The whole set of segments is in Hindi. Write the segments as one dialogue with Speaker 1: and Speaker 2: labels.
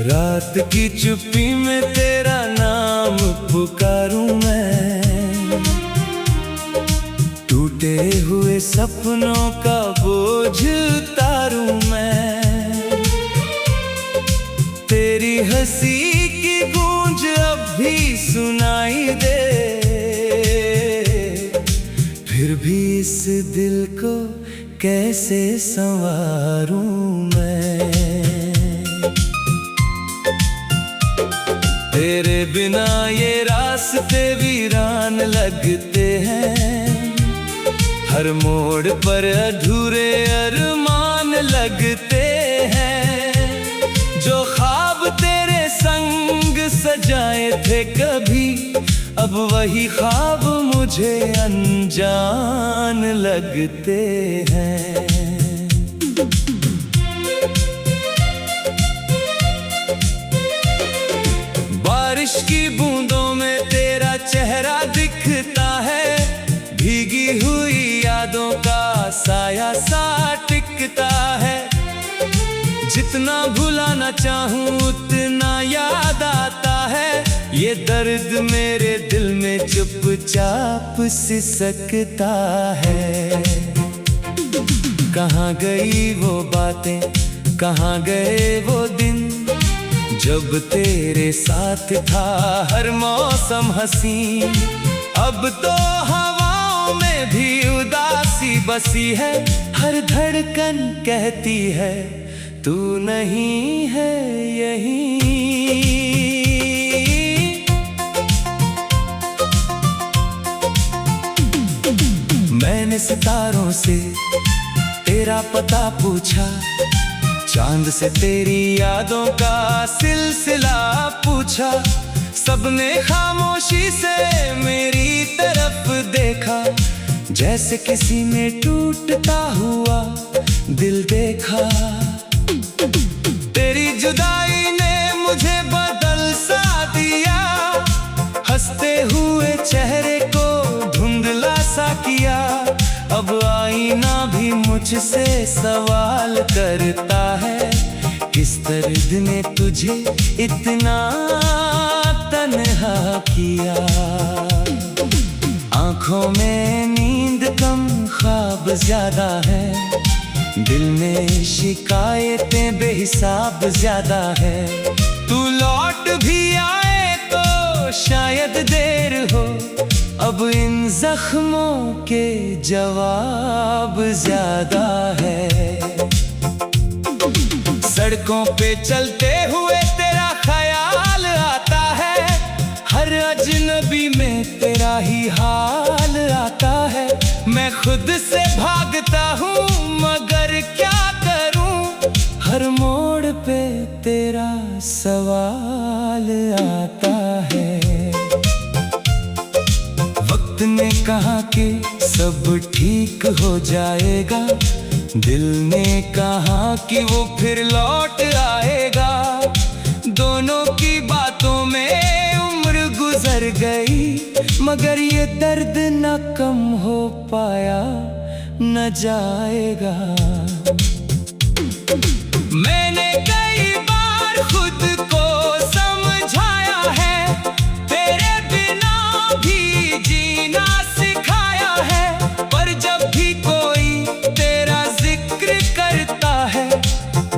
Speaker 1: रात की चुप्पी में तेरा नाम पुकारूं मैं, टूटे हुए सपनों का बोझ उतारूं मैं। तेरी हंसी की गूंज अब भी सुनाई दे, फिर भी इस दिल को कैसे संवारूं मैं। तेरे बिना ये रास्ते वीरान लगते हैं, हर मोड़ पर अधूरे अरमान लगते हैं। जो ख्वाब तेरे संग सजाए थे कभी, अब वही ख्वाब मुझे अनजान लगते हैं। बारिश की बूंदों में तेरा चेहरा दिखता है, भीगी हुई यादों का साया सा टिकता है। जितना भुलाना चाहूं उतना याद आता है, ये दर्द मेरे दिल में चुपचाप सिसकता है। कहाँ गई वो बातें, कहाँ गए वो दिन, जब तेरे साथ था हर मौसम हसीन। अब तो हवाओं में भी उदासी बसी है, हर धड़कन कहती है तू नहीं है यहीं। मैंने सितारों से तेरा पता पूछा, चांद से तेरी यादों का सिलसिला पूछा। सबने खामोशी से मेरी तरफ देखा, जैसे किसी ने टूटता हुआ दिल देखा। तेरी जुदाई ने मुझे बदल सा दिया, हंसते हुए चेहरे को धुंधला सा किया। अब आईना भी मुझसे सवाल करता है, किस दर्द ने तुझे इतना तन्हा किया। आंखों में नींद कम ख्वाब ज्यादा है, दिल में शिकायतें बेहिसाब ज्यादा है। तू लौट भी आए तो शायद देर हो, अब इन जख्मों के जवाब ज्यादा है। सड़कों पे चलते हुए तेरा ख्याल आता है, हर अजनबी में तेरा ही हाल आता है। मैं खुद से भागता हूँ मगर क्या करूँ, हर मोड़ पे तेरा सवाल आता है। वक्त ने कहा कि सब ठीक हो जाएगा, दिल ने कहा कि वो फिर लौट आएगा। दोनों की बातों में उम्र गुजर गई, मगर ये दर्द न कम हो पाया न जाएगा। मैंने कई बार खुद को समझाया है, तेरे बिना भी जीना सिखाया है। पर जब भी कोई तेरा जिक्र करता है,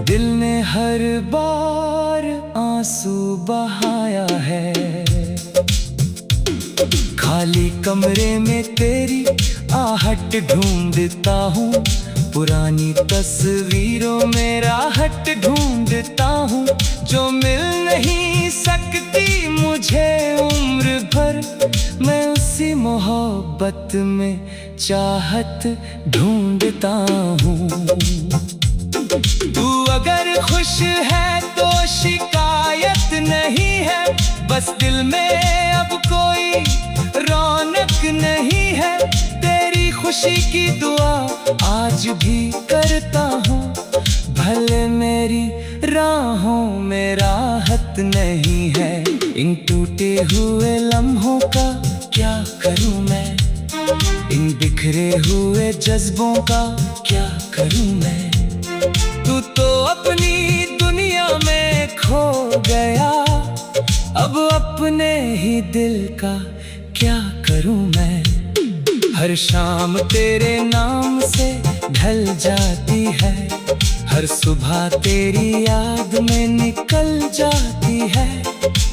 Speaker 1: दिल ने हर बार आंसू बहाया है। खाली कमरे में तेरी आहट ढूंढता हूँ, पुरानी तस्वीरों में राहत ढूंढता हूँ। जो मिल नहीं सकती मुझे उम्र भर, मैं उसी मोहब्बत में चाहत ढूंढता हूँ। तू अगर खुश है तो शिकायत नहीं है, बस दिल में अब कोई रौनक नहीं है। तेरी खुशी की दुआ आज भी करता हूँ, भले मेरी राहों में राहत नहीं है। इन टूटे हुए लम्हों का क्या करूँ मैं, इन बिखरे हुए जज्बों का क्या करूँ मैं। तू तो अपनी दुनिया में खो अपने ही दिल का क्या करूं मैं। हर शाम तेरे नाम से ढल जाती है, हर सुबह तेरी याद में निकल जाती है।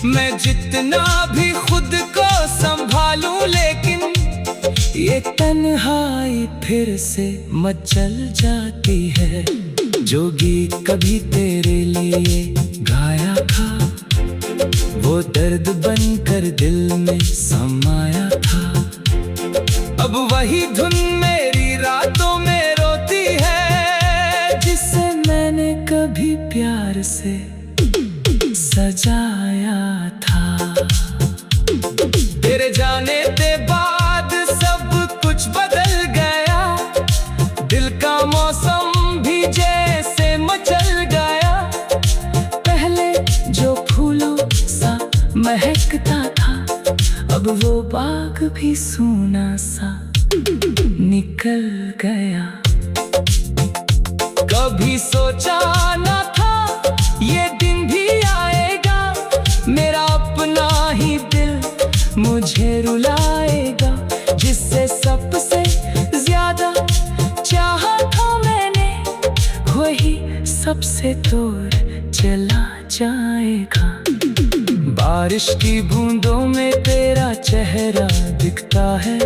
Speaker 1: मैं जितना भी खुद को संभालूं लेकिन ये तन्हाई फिर से मचल जाती है। जो गीत कभी तेरे लिए गाया था वो दर्द बनकर दिल में समाया था। अब वही धुन मेरी रातों में रोती है, जिसे मैंने कभी प्यार से सजाया था। तेरे जाने के बाद सब कुछ बदल गया, दिल का मौसम भी जैसे मचल गया। पहले जो फूलों सा महकता था, अब वो बाग भी सूना सा निकल गया। कभी सोचा न था ये दिन भी आएगा, मेरा अपना ही दिल मुझे रुलाएगा। जिससे सबसे ज्यादा चाहा था मैंने, वही सबसे दूर चला जाएगा। बारिश की बूंदों में तेरा चेहरा दिखता है,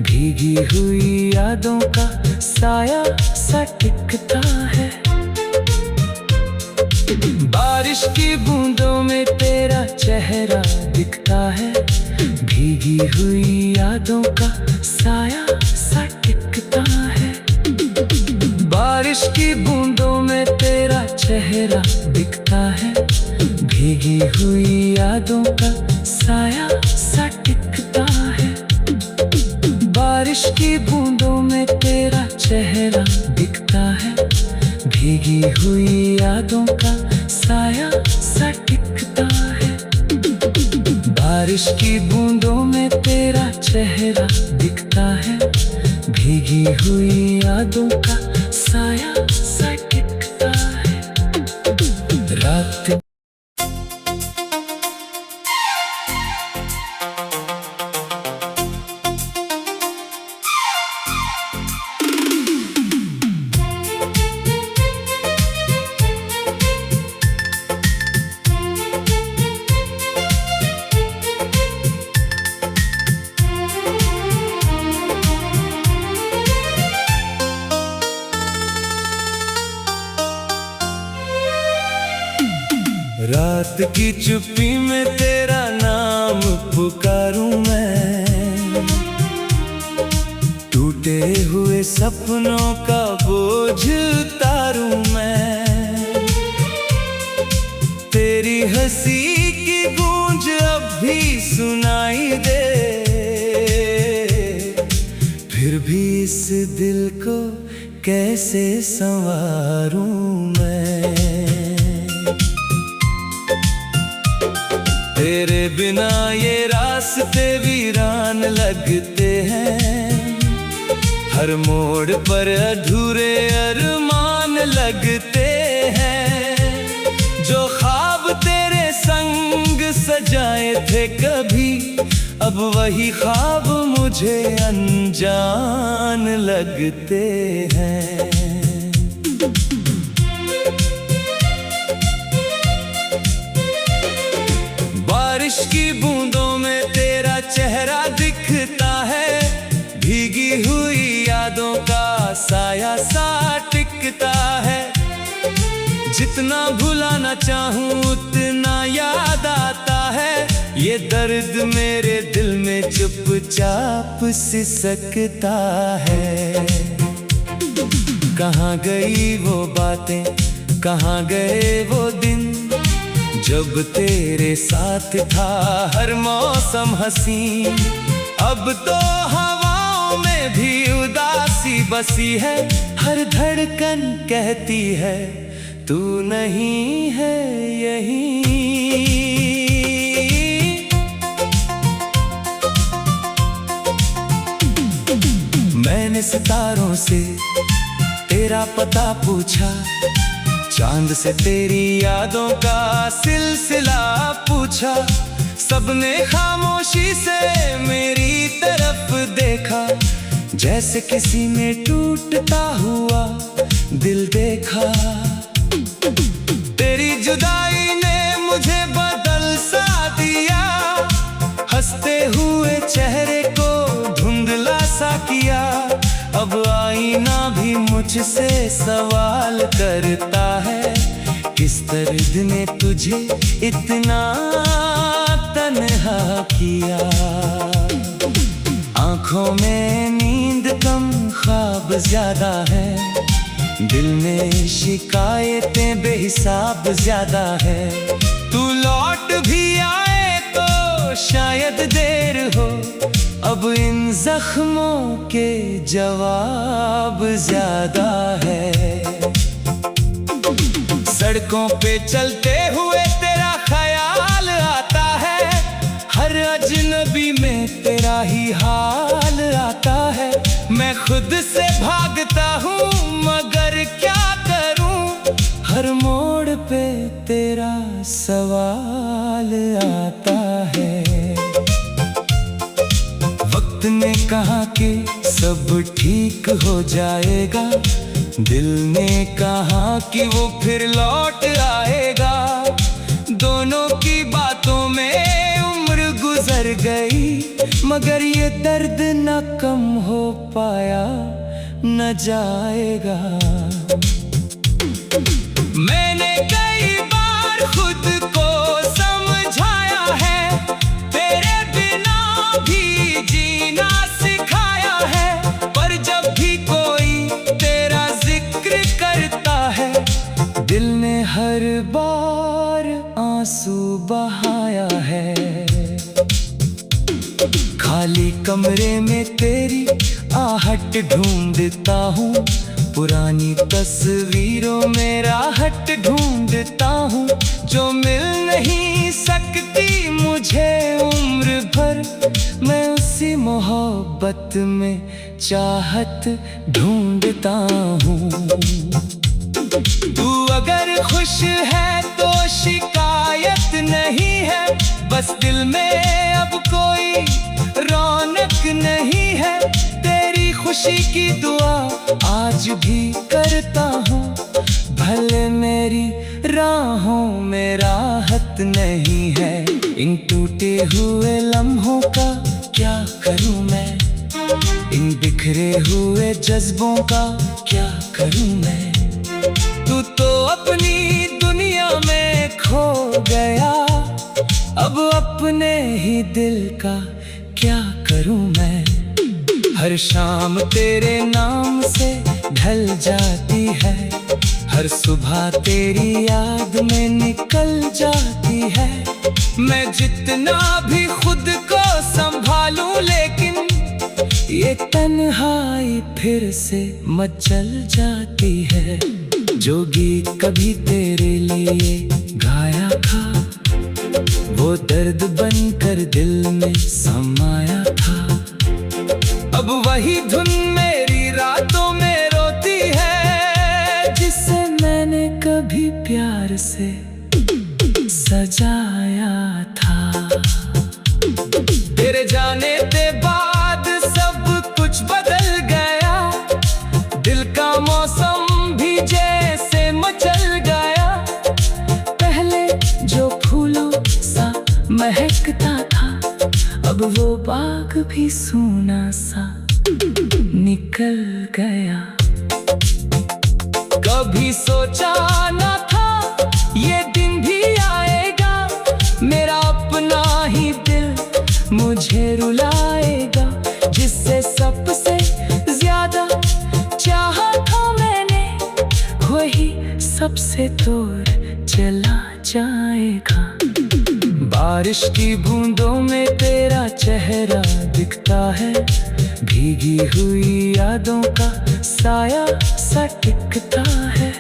Speaker 1: भीगी हुई यादों का साया सा टिकता है। बारिश की बूंदों में तेरा चेहरा दिखता है, भीगी हुई यादों का साया सा टिकता है। बारिश की बूंदों में तेरा चेहरा दिखता है, भीगी हुई यादों का साया सा टिकता है। बारिश की बूंदों में तेरा चेहरा दिखता है, भीगी हुई यादों का साया सा टिकता है। बारिश की बूंदों में तेरा चेहरा दिखता है, भीगी हुई यादों का साया सा टिकता है। रात रात की चुप्पी में तेरा नाम पुकारूं मैं, टूटे हुए सपनों का बोझ उतारूं मैं। तेरी हंसी की गूंज अब भी सुनाई दे, फिर भी इस दिल को कैसे संवारूं मैं। तेरे बिना ये रास्ते वीरान लगते हैं, हर मोड़ पर अधूरे अरमान लगते हैं। जो ख्वाब तेरे संग सजाए थे कभी, अब वही ख्वाब मुझे अनजान लगते हैं। बारिश की बूंदों में तेरा चेहरा दिखता है, भीगी हुई यादों का साया सा टिकता है। जितना भुलाना चाहूं उतना याद आता है, ये दर्द मेरे दिल में चुपचाप सिसकता है। कहाँ गई वो बातें, कहाँ गए वो दिन, जब तेरे साथ था हर मौसम हसीन। अब तो हवाओं में भी उदासी बसी है, हर धड़कन कहती है तू नहीं है यहीं। मैंने सितारों से तेरा पता पूछा, चांद से तेरी यादों का सिलसिला पूछा। सब सबने खामोशी से मेरी तरफ देखा, जैसे किसी ने टूटता हुआ दिल देखा। तेरी जुदाई ने मुझे बदल सा दिया, हंसते हुए चेहरे को धुंधला सा किया। अब आईना भी मुझसे सवाल करता है, किस दर्द ने तुझे इतना तन्हा किया। आंखों में नींद कम ख्वाब ज्यादा है, दिल में शिकायतें बेहिसाब ज्यादा है। तू लौट भी आए तो शायद देर हो, अब इन जख्मों के जवाब ज्यादा है। सड़कों पे चलते हुए तेरा ख्याल आता है, हर अजनबी में तेरा ही हाल आता है। मैं खुद से भागता हूँ मगर क्या करूँ, हर मोड़ पे तेरा सवाल आता है। वक्त ने कहा कि सब ठीक हो जाएगा, दिल ने कहा कि वो फिर लौट आएगा। दोनों की बातों में उम्र गुजर गई, मगर ये दर्द न कम हो पाया न जाएगा। मैंने कई बार खुद को समझाया है, तेरे बिना भी जीना सिखाया है। पर जब भी कोई तेरा जिक्र करता है, दिल ने हर बार आंसू बहाया है। खाली कमरे में तेरी आहट ढूंढता हूँ, पुरानी तस्वीरों में राहत ढूंढता हूँ, जो मिल नहीं सकती मुझे उम्र भर। मैं उसी मोहब्बत में चाहत ढूंढता हूँ। तू अगर खुश है तो शिकायत नहीं है, बस दिल में अब कोई रौनक नहीं है। तेरी खुशी की दुआ आज भी करता हूँ, भले मेरी राहों में राहत नहीं है। इन टूटे हुए लम्हों का क्या करूँ मैं, इन बिखरे हुए जज्बों का क्या करूँ मैं। तू तो अपनी दुनिया में खो गया, अब अपने ही दिल का क्या करूँ मैं। हर शाम तेरे नाम से ढल जाती है, हर सुबह तेरी याद में निकल जाती है। मैं जितना भी खुद को संभालूं, लेकिन ये तन्हाई फिर से मचल जाती है। जो गीत कभी तेरे लिए गाया था, वो दर्द बनकर दिल में समाया था। अब वही धुन मेरी रातों में रोती है, जिसे मैंने कभी प्यार से सजाया था। तेरे जाने के बाद सब कुछ बदल गया, दिल का मौसम भी जैसे मचल गया। पहले जो फूलों सा महकता था, अब वो बाग भी सूना सा निकल गया। कभी सोचा न था ये दिन भी आएगा, मेरा अपना ही दिल मुझे रुलाएगा। जिससे सबसे ज्यादा चाहा था मैंने, वही सबसे दूर चला जाएगा। बारिश की बूंदों में तेरा चेहरा दिखता है, भीगी हुई यादों का साया सा टिकता है।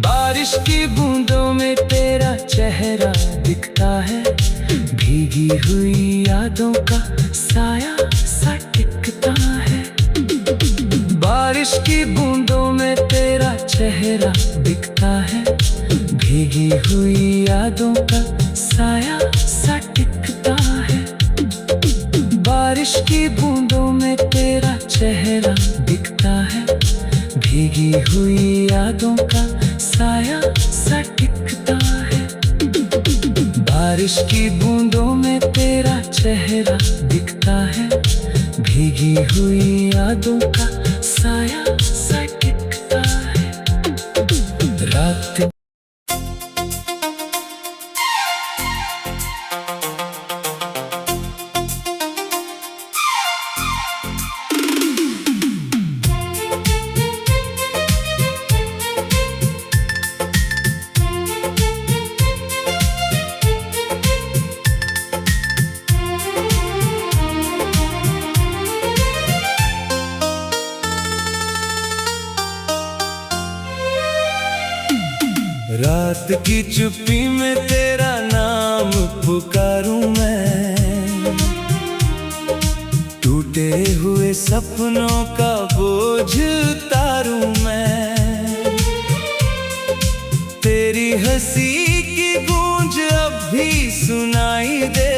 Speaker 1: बारिश की बूंदों में तेरा चेहरा दिखता है, भीगी हुई यादों का साया सा टिकता है। बारिश की बूंदों में तेरा चेहरा दिखता है, भीगी हुई यादों का साया सा टिकता है। बारिश की बूंदों में तेरा चेहरा दिखता है, भीगी हुई यादों का साया सा टिकता है। बारिश की बूंदों में तेरा चेहरा दिखता है, भीगी हुई यादों का साया सा टिकता है। रात रात की चुप्पी में तेरा नाम पुकारूं मैं, टूटे हुए सपनों का बोझ उतारूं मैं। तेरी हंसी की गूंज अब भी सुनाई दे,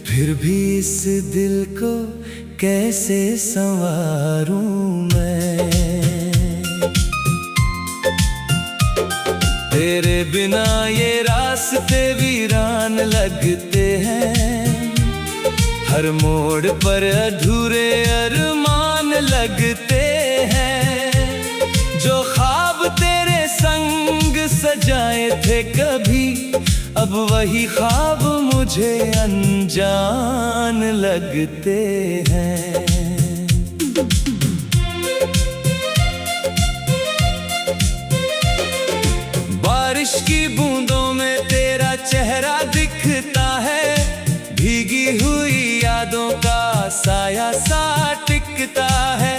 Speaker 1: फिर भी इस दिल को कैसे संवारूं मैं। तेरे बिना ये रास्ते वीरान लगते हैं, हर मोड़ पर अधूरे अरमान लगते हैं। जो ख्वाब तेरे संग सजाए थे कभी, अब वही ख्वाब मुझे अनजान लगते हैं। बारिश की बूंदों में तेरा चेहरा दिखता है, भीगी हुई यादों का साया सा टिकता है।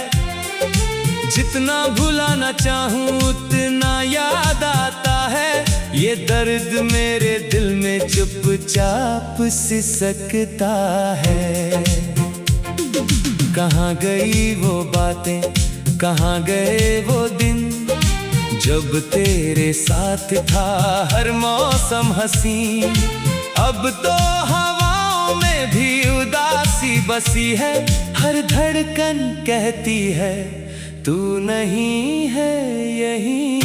Speaker 1: जितना भुलाना चाहूं उतना याद आता है, ये दर्द मेरे दिल में चुपचाप सिसकता है। कहाँ गई वो बातें, कहाँ गए वो दिन, जब तेरे साथ था हर मौसम हंसी। अब तो हवाओं में भी उदासी बसी है, हर धड़कन कहती है तू नहीं है यहीं।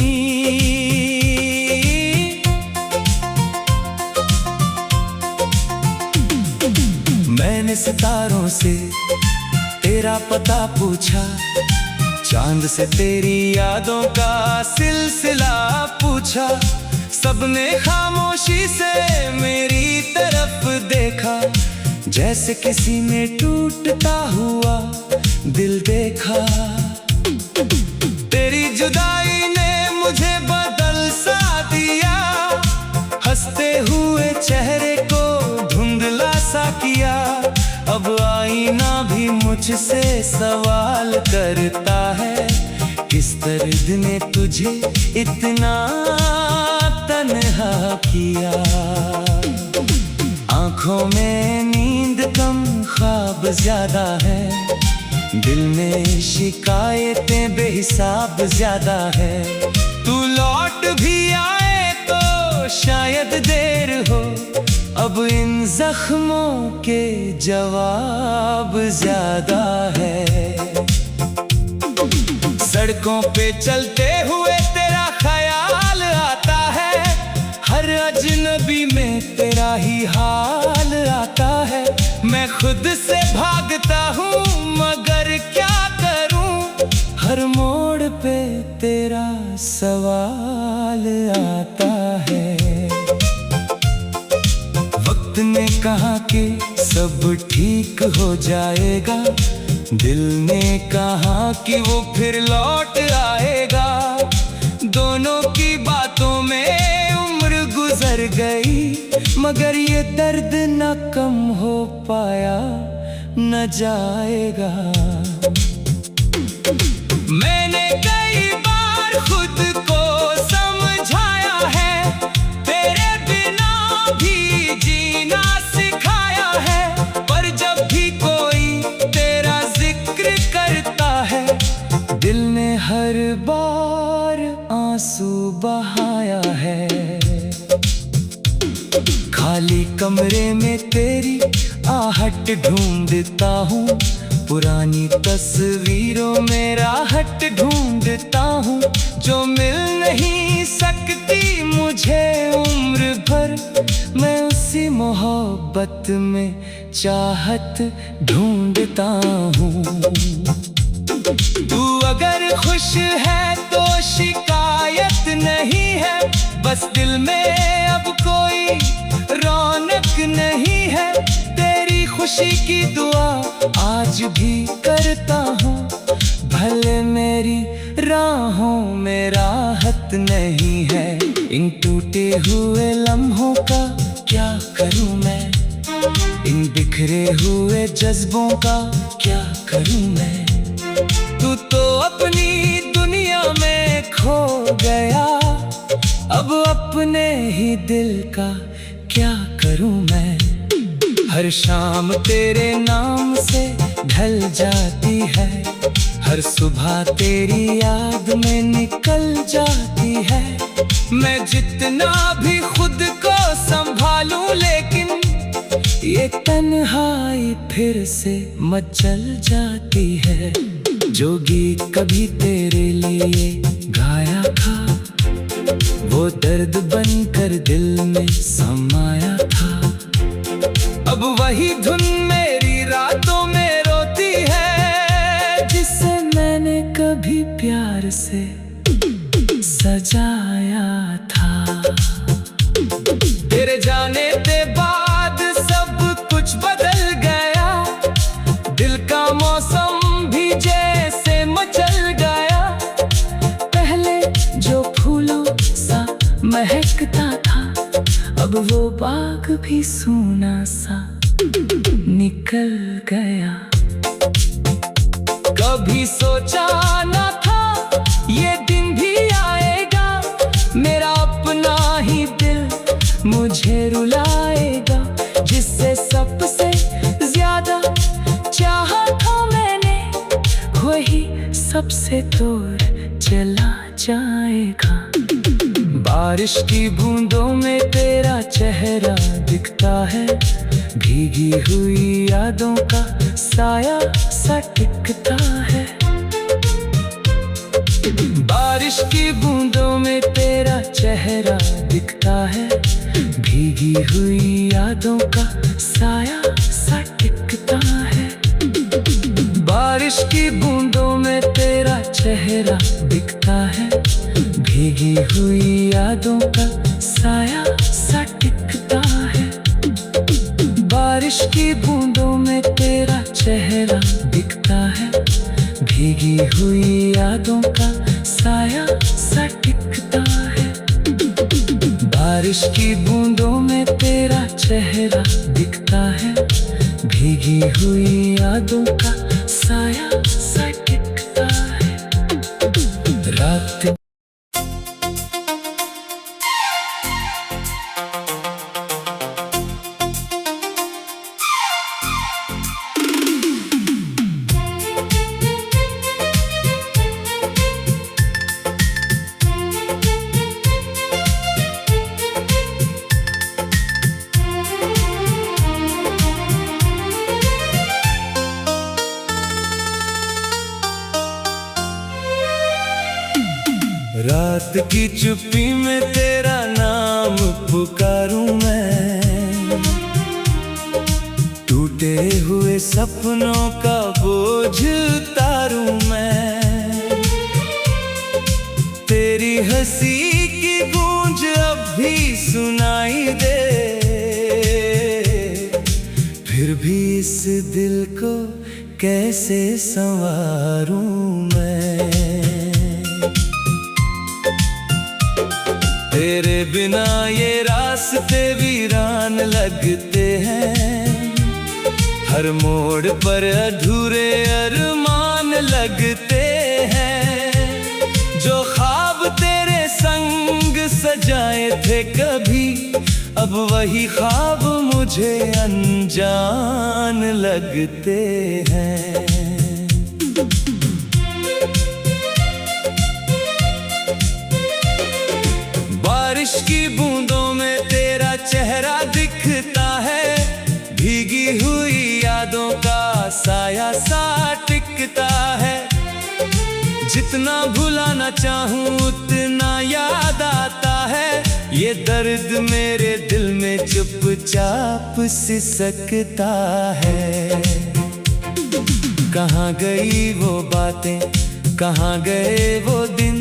Speaker 1: मैंने सितारों से तेरा पता पूछा, चांद से तेरी यादों का सिलसिला पूछा। सबने खामोशी से मेरी तरफ देखा, जैसे किसी ने टूटता हुआ दिल देखा। तेरी जुदाई ने मुझे बदल सा दिया, हंसते हुए चेहरे को धुंधला सा किया। अब आईना भी मुझसे सवाल करता है, किस दर्द ने तुझे इतना तन्हा किया। आंखों में नींद कम ख्वाब ज्यादा है, दिल में शिकायतें बेहिसाब ज्यादा है। तू लौट भी आए तो शायद देर हो, अब इन जख्मों के जवाब ज्यादा है। सड़कों पे चलते हुए तेरा ख्याल आता है, हर अजनबी में तेरा ही हाल आता है। मैं खुद से भागता हूँ मगर क्या करूँ, हर मोड़ पे तेरा सवाल आता है। वक्त ने कहा कि सब ठीक हो जाएगा, दिल ने कहा कि वो फिर लौट आएगा। दोनों की बातों में उम्र गुजर गई, मगर ये दर्द न कम हो पाया न जाएगा। मैंने कई बार खुद को समझाया है, तेरे बिना भी जीना सिखाया है। पर जब भी कोई तेरा जिक्र करता है, दिल ने हर बार आंसू बहाया है। खाली कमरे में तेरी आहट ढूंढता हूँ, पुरानी तस्वीरों में राहत ढूंढता हूँ, जो मिल नहीं सकती मुझे उम्र भर। मैं उसी मोहब्बत में चाहत ढूंढता हूँ। तू अगर खुश है तो शिकायत नहीं है, बस दिल में अब कोई रौनक नहीं है। तेरी खुशी की दुआ आज भी करता हूँ, भले मेरी राहों में राहत नहीं है। इन टूटे हुए लम्हों का क्या करूँ मैं, इन बिखरे हुए जज्बों का क्या करूँ मैं। तू तो अपनी दुनिया में खो गया, अब अपने ही दिल का क्या करूँ मैं। हर शाम तेरे नाम से ढल जाती है, हर सुबह तेरी याद में निकल जाती है। मैं जितना भी खुद को संभालूं, लेकिन ये तन्हाई फिर से मचल जाती है। जो गीत कभी तेरे लिए गाया था, वो दर्द बनकर दिल में समाया था। अब वही धुन मेरी रातों में रोती है, जिसे मैंने कभी प्यार से सजाया था। तेरे जाने के बाद सब कुछ बदल गया, दिल का मौसम भी जैसे मचल गया। पहले जो फूलों सा महकता था, अब वो बाग भी सूना सा निकल गया। कभी सोचा न था ये दिन भी आएगा, मेरा अपना ही दिल मुझे रुलाएगा। जिससे सबसे ज्यादा चाहा था मैंने, वही सबसे दूर चला जाएगा। बारिश की बूंदों में तेरा चेहरा दिखता है, भीगी हुई यादों का साया सा टिकता है। बारिश की बूंदों में तेरा चेहरा दिखता है, भीगी हुई यादों का साया सा टिकता है। बारिश की बूंदों में तेरा चेहरा दिखता है, भीगी हुई यादों का साया सा टिकता है। बारिश की बूंदों में तेरा चेहरा दिखता है, भीगी हुई यादों का साया सा टिकता है। बारिश की बूंदों में तेरा चेहरा दिखता है, भीगी हुई यादों का साया सा टिकता है। रात रात की चुप्पी में तेरा नाम पुकारूं मैं, टूटे हुए सपनों का बोझ उतारूं मैं। तेरी हंसी की गूंज अब भी सुनाई दे, फिर भी इस दिल को कैसे संवारूं मैं। तेरे बिना ये रास्ते वीरान लगते हैं, हर मोड़ पर अधूरे अरमान लगते हैं। जो ख्वाब तेरे संग सजाए थे कभी, अब वही ख्वाब मुझे अनजान लगते हैं। बारिश की बूंदों में तेरा चेहरा दिखता सा टिकता है। जितना भुलाना चाहूं उतना याद आता है। ये दर्द मेरे दिल में चुपचाप सिसकता है। कहाँ गई वो बातें, कहाँ गए वो दिन,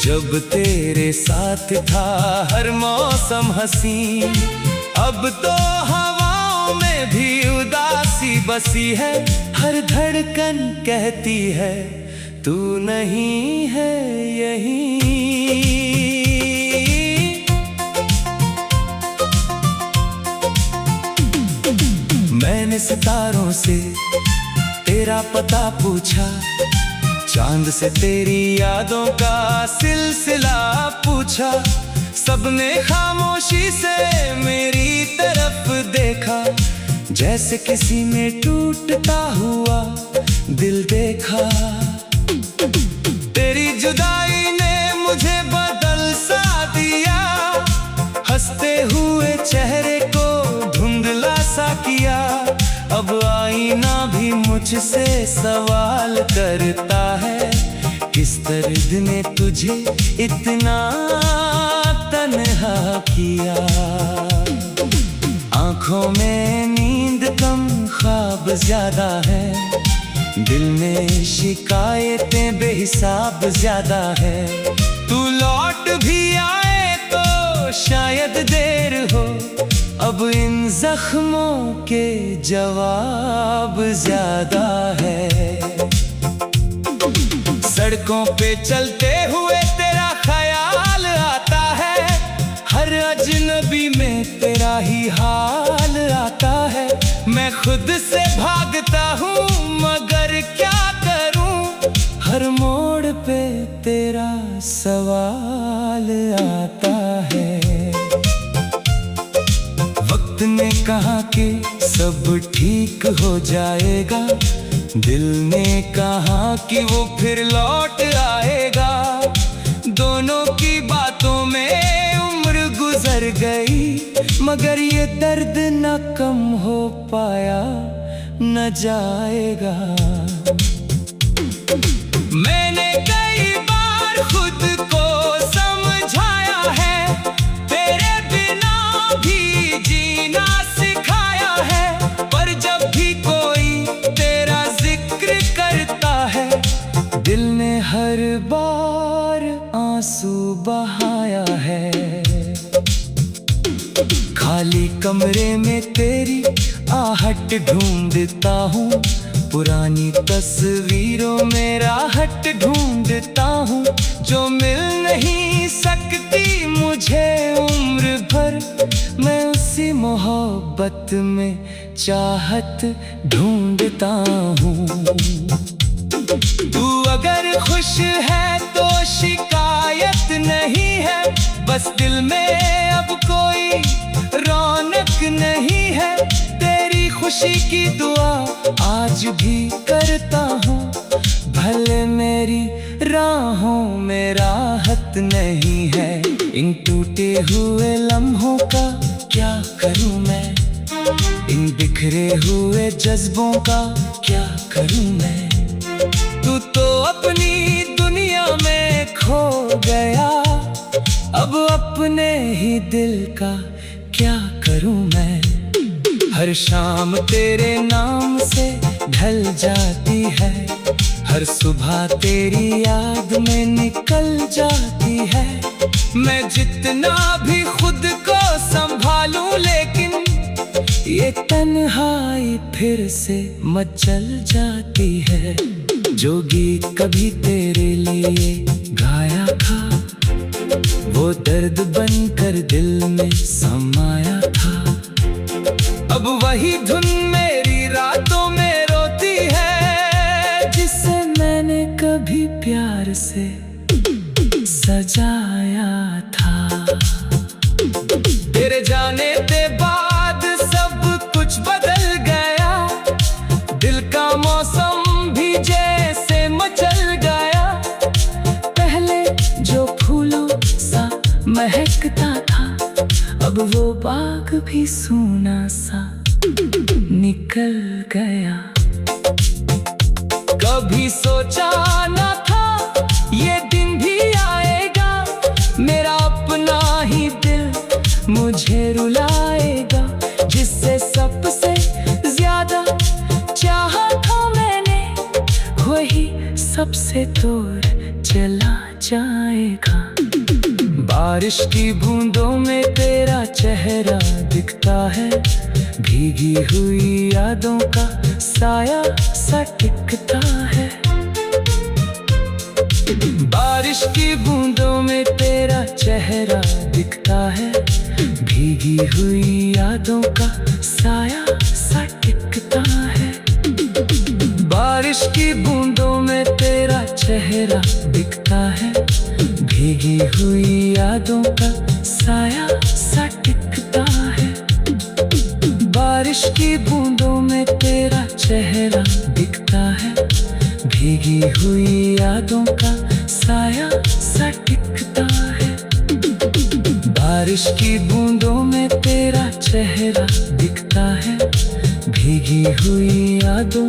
Speaker 1: जब तेरे साथ था हर मौसम हसीन। अब तो हवाओं में भी उदासी बसी है। हर धड़कन कहती है तू नहीं है यहीं। मैंने सितारों से तेरा पता पूछा, चांद से तेरी यादों का सिलसिला पूछा। सबने खामोशी से मेरी तरफ देखा, जैसे किसी ने टूटता हुआ दिल देखा। तेरी जुदाई ने मुझे बदल सा दिया, हंसते हुए चेहरे को धुंधला सा किया। अब आईना भी मुझसे सवाल करता है, किस दर्द ने तुझे इतना तन्हा किया। आंखों में नींद कम, ख्वाब ज्यादा है। दिल में शिकायतें बेहिसाब ज्यादा है। तू लौट भी आए तो शायद देर हो, अब इन जख्मों के जवाब ज्यादा है। सड़कों पे चलते हुए तेरा ख्याल आता है, हर अजनबी में तेरा ही हाल आता है। मैं खुद से भागता हूँ मगर क्या करूँ, हर मोड़ पे तेरा सवाल आता है। वक्त ने कहा कि सब ठीक हो जाएगा, दिल ने कहा कि वो फिर लौट आएगा। दोनों की बातों में उम्र गुजर गई, मगर ये दर्द न कम हो पाया न जाएगा। मैंने कई बार खुद को समझाया है, तेरे बिना भी जीना सिखाया है। पर जब भी कोई तेरा जिक्र करता है, दिल ने हर बार आंसू बहाया है। खाली कमरे में तेरी आहट ढूंढता हूँ, पुरानी तस्वीरों में राहत ढूंढता हूँ। जो मिल नहीं सकती मुझे उम्र भर, मैं उसी मोहब्बत में चाहत ढूंढता हूँ। तू अगर खुश है तो शिकायत नहीं है, बस दिल में अब कोई रौनक नहीं है। तेरी खुशी की दुआ आज भी करता हूँ, भले मेरी राहों में राहत नहीं है। इन टूटे हुए लम्हों का क्या करूँ मैं, इन बिखरे हुए जज्बों का क्या करूँ मैं। तू तो अपनी दुनिया में खो गया, अब अपने ही दिल का क्या करूं मैं। हर शाम तेरे नाम से ढल जाती है, हर सुबह तेरी याद में निकल जाती है। मैं जितना भी खुद को संभालूं, लेकिन ये तन्हाई फिर से मचल जाती है। जो गीत कभी तेरे लिए गाया था, वो दर्द बनकर दिल में समाया था। अब वही धुन मेरी रातों में रोती है, जिसे मैंने कभी प्यार से सजाया था। तेरे जाने के बाद सब कुछ बदल गया, दिल का मौसम भी जैसे मचल गया। पहले जो फूलों सा महकता था, अब वो बाग भी सूना सा निकल गया। कभी सोचा न था ये दिन भी आएगा, मेरा अपना ही दिल मुझे रुलाएगा। जिससे सबसे ज्यादा चाहा था मैंने, वही सबसे दूर चला जाएगा। बारिश की बूंदों में तेरा चेहरा दिखता है, भीगी हुई यादों का साया सा टिकता है। बारिश की बूंदों में तेरा चेहरा दिखता है, भीगी हुई यादों का साया सा टिकता है। बारिश की बूंदों में तेरा चेहरा दिखता है, भीगी हुई यादों का साया सा टिकता है। बारिश की बूंदों में तेरा चेहरा दिखता है, भीगी हुई यादों का साया सा टिकता है। बारिश की बूंदों में तेरा चेहरा दिखता है, भीगी हुई यादों